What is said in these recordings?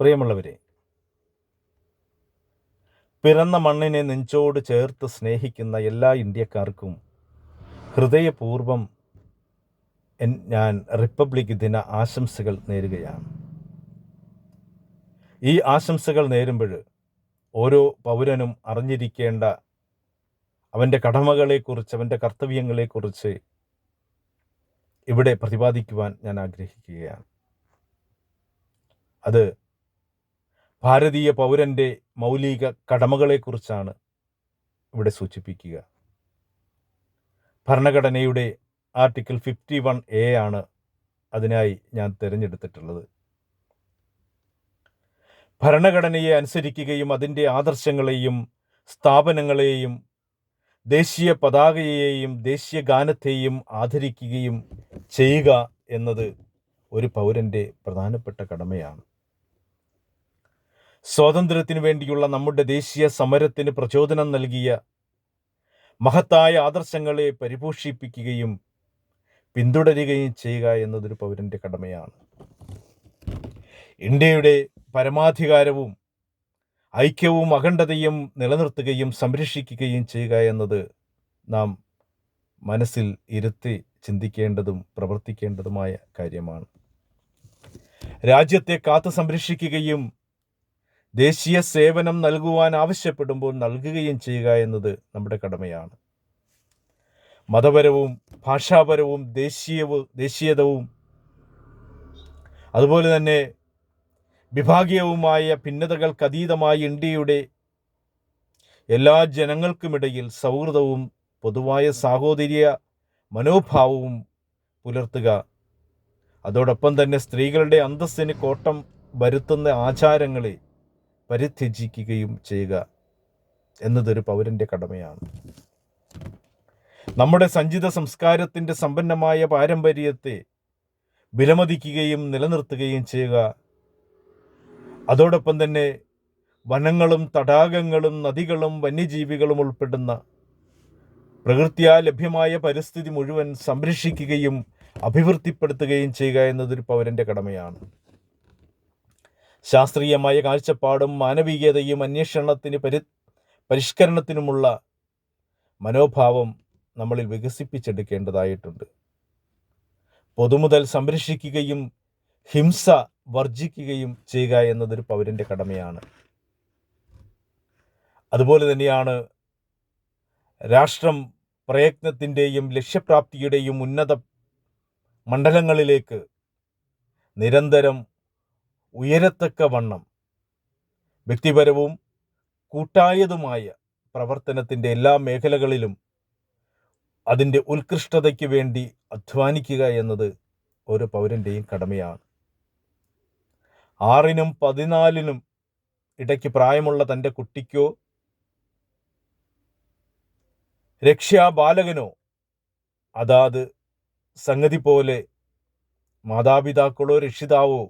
പ്രിയമുള്ളവരെ, പിറന്ന മണ്ണിനെ നെഞ്ചോട് ചേർത്ത് സ്നേഹിക്കുന്ന എല്ലാ ഇന്ത്യക്കാർക്കും ഹൃദയപൂർവ്വം ഞാൻ റിപ്പബ്ലിക് ദിന ആശംസകൾ നേരുകയാണ്. ഈ ആശംസകൾ നേരുമ്പോൾ ഓരോ പൗരനും അറിഞ്ഞിരിക്കേണ്ട അവൻ്റെ കടമകളെക്കുറിച്ച്, അവൻ്റെ കർത്തവ്യങ്ങളെക്കുറിച്ച് ഇവിടെ പ്രതിപാദിക്കുവാൻ ഞാൻ ആഗ്രഹിക്കുകയാണ്. അത് ഭാരതീയ പൗരൻ്റെ മൗലിക കടമകളെക്കുറിച്ചാണ് ഇവിടെ സൂചിപ്പിക്കുക. ഭരണഘടനയുടെ ആർട്ടിക്കിൾ 51A ആണ് അതിനായി ഞാൻ തിരഞ്ഞെടുത്തിട്ടുള്ളത്. ഭരണഘടനയെ അനുസരിക്കുകയും അതിൻ്റെ ആദർശങ്ങളെയും സ്ഥാപനങ്ങളെയും ദേശീയ പതാകയെയും ദേശീയ ഗാനത്തെയും ആദരിക്കുകയും ചെയ്യുക എന്നത് ഒരു പൗരൻ്റെ പ്രധാനപ്പെട്ട കടമയാണ്. സ്വാതന്ത്ര്യത്തിനു വേണ്ടിയുള്ള നമ്മുടെ ദേശീയ സമരത്തിന് പ്രചോദനം നൽകിയ മഹത്തായ ആദർശങ്ങളെ പരിപോഷിപ്പിക്കുകയും പിന്തുടരുകയും ചെയ്യുക എന്നതൊരു പൗരൻ്റെ കടമയാണ്. ഇന്ത്യയുടെ പരമാധികാരവും ഐക്യവും അഖണ്ഡതയും നിലനിർത്തുകയും സംരക്ഷിക്കുകയും ചെയ്യുക എന്നത് നാം മനസ്സിൽ ഇരുത്തി ചിന്തിക്കേണ്ടതും പ്രവർത്തിക്കേണ്ടതുമായ കാര്യമാണ്. രാജ്യത്തെ കാത്തു സംരക്ഷിക്കുകയും ദേശീയ സേവനം നൽകുവാൻ ആവശ്യപ്പെടുമ്പോൾ നൽകുകയും ചെയ്യുക എന്നത് നമ്മുടെ കടമയാണ്. മതപരവും ഭാഷാപരവും ദേശീയതവും അതുപോലെ തന്നെ വിഭാഗീയവുമായ ഭിന്നതകൾക്കതീതമായ ഇന്ത്യയുടെ എല്ലാ ജനങ്ങൾക്കുമിടയിൽ സൗഹൃദവും പൊതുവായ സാഹോദര്യ മനോഭാവവും പുലർത്തുക, അതോടൊപ്പം തന്നെ സ്ത്രീകളുടെ അന്തസ്സിന് കോട്ടം വരുത്തുന്ന ആചാരങ്ങളെ പരിത്യജിക്കുകയും ചെയ്യുക എന്നതൊരു പൗരൻ്റെ കടമയാണ്. നമ്മുടെ സഞ്ചിത സംസ്കാരത്തിൻ്റെ സമ്പന്നമായ പാരമ്പര്യത്തെ വിലമതിക്കുകയും നിലനിർത്തുകയും ചെയ്യുക, അതോടൊപ്പം തന്നെ വനങ്ങളും തടാകങ്ങളും നദികളും വന്യജീവികളും ഉൾപ്പെടുന്ന പ്രകൃത്യാ ലഭ്യമായ പരിസ്ഥിതി മുഴുവൻ സംരക്ഷിക്കുകയും അഭിവൃദ്ധിപ്പെടുത്തുകയും ചെയ്യുക എന്നതൊരു പൗരൻ്റെ കടമയാണ്. ശാസ്ത്രീയമായ കാഴ്ചപ്പാടും മാനവികതയും അന്വേഷണത്തിന് പരിഷ്കരണത്തിനുമുള്ള മനോഭാവം നമ്മളിൽ വികസിപ്പിച്ചെടുക്കേണ്ടതായിട്ടുണ്ട്. പൊതുമുതൽ സംരക്ഷിക്കുകയും ഹിംസ വർജിക്കുകയും ചെയ്യുക എന്നതൊരു പൗരൻ്റെ കടമയാണ്. അതുപോലെ തന്നെയാണ് രാഷ്ട്രം പ്രയത്നത്തിൻ്റെയും ലക്ഷ്യപ്രാപ്തിയുടെയും ഉന്നത മണ്ഡലങ്ങളിലേക്ക് നിരന്തരം ഉയരത്തക്കവണ്ണം വ്യക്തിപരവും കൂട്ടായതുമായ പ്രവർത്തനത്തിൻ്റെ എല്ലാ മേഖലകളിലും അതിൻ്റെ ഉത്കൃഷ്ടതയ്ക്ക് വേണ്ടി അധ്വാനിക്കുക എന്നത് ഓരോ പൗരൻ്റെയും കടമയാണ്. 6 നും 14 ഇടയ്ക്ക് പ്രായമുള്ള തൻ്റെ കുട്ടിക്കോ രക്ഷാബാലകനോ അതാത് സംഗതി പോലെ മാതാപിതാക്കളോ രക്ഷിതാവോ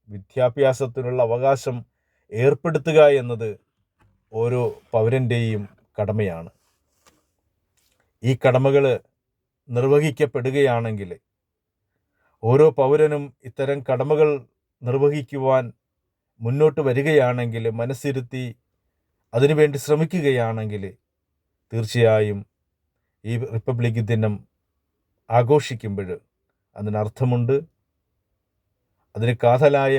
വിദ്യാഭ്യാസത്തിനുള്ള അവകാശം ഏർപ്പെടുത്തുക എന്നത് ഓരോ പൗരൻ്റെയും കടമയാണ്. ഈ കടമകൾ നിർവഹിക്കപ്പെടുകയാണെങ്കിൽ, ഓരോ പൗരനും ഇത്തരം കടമകൾ നിർവഹിക്കുവാൻ മുന്നോട്ട് വരികയാണെങ്കിൽ, മനസ്സിരുത്തി അതിനുവേണ്ടി ശ്രമിക്കുകയാണെങ്കിൽ, തീർച്ചയായും ഈ റിപ്പബ്ലിക് ദിനം ആഘോഷിക്കുമ്പോൾ അതിനർത്ഥമുണ്ട്, അതിന് കാതലായ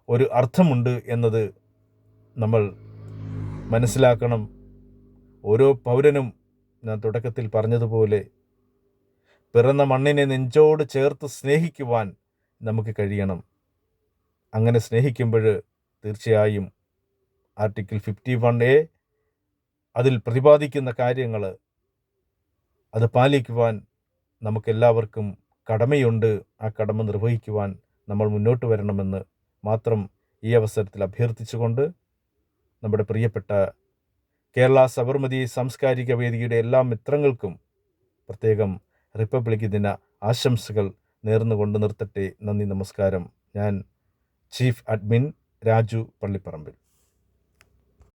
ഒരു അർത്ഥമുണ്ട് എന്നത് നമ്മൾ മനസ്സിലാക്കണം. ഓരോ പൗരനും ഞാൻ തുടക്കത്തിൽ പറഞ്ഞതുപോലെ പിറന്ന മണ്ണിനെ നെഞ്ചോട് ചേർത്ത് സ്നേഹിക്കുവാൻ നമുക്ക് കഴിയണം. അങ്ങനെ സ്നേഹിക്കുമ്പോൾ തീർച്ചയായും ആർട്ടിക്കിൾ 51A അതിൽ പ്രതിപാദിക്കുന്ന കാര്യങ്ങൾ അത് പാലിക്കുവാൻ നമുക്കെല്ലാവർക്കും കടമയുണ്ട്. ആ കടമ നിർവഹിക്കുവാൻ നമ്മൾ മുന്നോട്ട് വരണമെന്ന് മാത്രം ഈ അവസരത്തിൽ അഭ്യർത്ഥിച്ചുകൊണ്ട് നമ്മുടെ പ്രിയപ്പെട്ട കേരള സബർമതി സാംസ്കാരിക വേദിയുടെ എല്ലാ മിത്രങ്ങൾക്കും പ്രത്യേകം റിപ്പബ്ലിക് ദിന ആശംസകൾ നേർന്നുകൊണ്ട് നിർത്തട്ടെ. നന്ദി, നമസ്കാരം. ഞാൻ ചീഫ് അഡ്മിൻ രാജു പള്ളിപ്പറമ്പിൽ.